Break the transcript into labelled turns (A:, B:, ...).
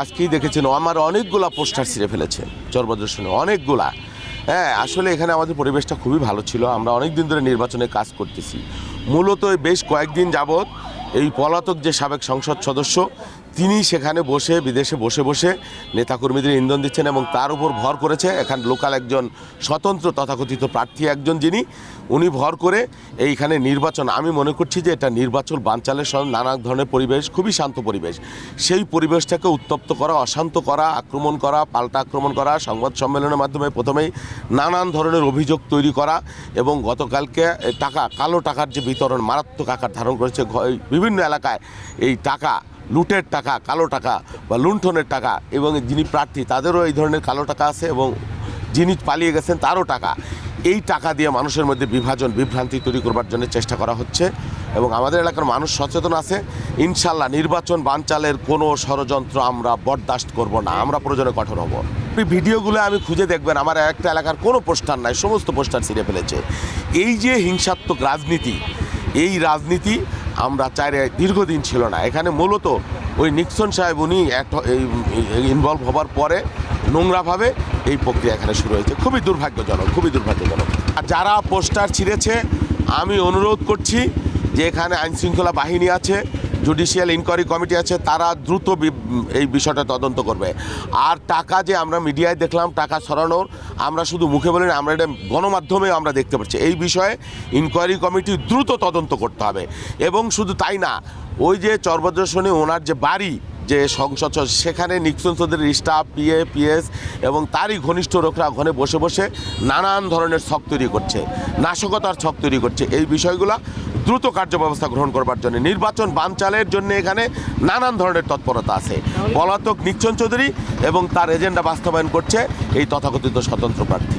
A: আজকেই দেখেছেন আমার অনেকগুলা পোস্টার ছিঁড়ে ফেলেছে চর প্রদর্শনে, অনেকগুলা। হ্যাঁ, আসলে এখানে আমাদের পরিবেশটা খুবই ভালো ছিল। আমরা অনেক দিন ধরে নির্বাচনে কাজ করতেছি। মূলত বেশ কয়েকদিন যাবৎ এই পলাতক যে সাবেক সংসদ সদস্য তিনি সেখানে বসে বিদেশে বসে বসে নেতাকর্মীদের ইন্ধন দিচ্ছেন এবং তার উপর ভর করেছে এখানে লোকাল একজন স্বতন্ত্র তথাকথিত প্রার্থী একজন যিনি উনি ভর করে এইখানে নির্বাচন, আমি মনে করছি যে এটা নির্বাচন বানচালের সঙ্গে নানা ধরনের পরিবেশ, খুবই শান্ত পরিবেশ, সেই পরিবেশটাকে উত্তপ্ত করা, অশান্ত করা, আক্রমণ করা, পাল্টা আক্রমণ করা, সংবাদ সম্মেলনের মাধ্যমে প্রথমেই নানান ধরনের অভিযোগ তৈরি করা এবং গতকালকে টাকা, কালো টাকার যে বিতরণ মারাত্মক আকার ধারণ করেছে বিভিন্ন এলাকায়, এই টাকা লুটের টাকা, কালো টাকা বা লুণ্ঠনের টাকা, এবং যিনি প্রার্থী তাদেরও এই ধরনের কালো টাকা আছে এবং যিনি পালিয়ে গেছেন তারও টাকা। এই টাকা দিয়ে মানুষের মধ্যে বিভাজন, বিভ্রান্তি তৈরি করবার জন্য চেষ্টা করা হচ্ছে এবং আমাদের এলাকার মানুষ সচেতন আছে। ইনশাল্লাহ নির্বাচন বানচালের কোনো ষড়যন্ত্র আমরা বরদাস্ত করব না, আমরা প্রয়োজনে কঠোর হব। এই ভিডিওগুলো আমি খুঁজে দেখবেন, আমার একটা এলাকার কোনো পোস্টার নাই, সমস্ত পোস্টার ছিঁড়ে ফেলেছে। এই যে হিংসাত্মক রাজনীতি, এই রাজনীতি আমরা চাইরে দীর্ঘদিন ছিল না। এখানে মূলত ওই নিক্সন সাহেব উনি ইনভলভ হবার পরে নোংরাভাবে এই প্রক্রিয়া এখানে শুরু হয়েছে। খুবই দুর্ভাগ্যজনক, খুবই দুর্ভাগ্যজনক। আর যারা পোস্টার ছিঁড়েছে আমি অনুরোধ করছি যে এখানে আইনশৃঙ্খলা বাহিনী আছে, জুডিশিয়াল ইনকোয়ারি কমিটি আছে, তারা দ্রুত এই বিষয়টা তদন্ত করবে। আর টাকা যে আমরা মিডিয়ায় দেখলাম টাকা ছড়ানোর, আমরা শুধু মুখে বলি না, আমরা এটা গণমাধ্যমে আমরা দেখতে পাচ্ছি। এই বিষয়ে ইনকোয়ারি কমিটি দ্রুত তদন্ত করতে হবে। এবং শুধু তাই না, ওই যে চর প্রদর্শনে ওনার যে বাড়ি, যে সংসদ সেখানে নিক্সন চৌধুরীর স্টাফ, পিএ, পিএস এবং তারই ঘনিষ্ঠ লোকরা ওখানে বসে বসে নানান ধরনের ছক তৈরি করছে, নাশকতার ছক তৈরি করছে। এই বিষয়গুলো দ্রুত কার্যব্যবস্থা গ্রহণ করবার জন্য, নির্বাচন বানচালের জন্য এখানে নানান ধরনের তৎপরতা আছে। পলাতক নিক্সন চৌধুরী এবং তার এজেন্ডা বাস্তবায়ন করছে এই তথাকথিত স্বতন্ত্র প্রার্থী।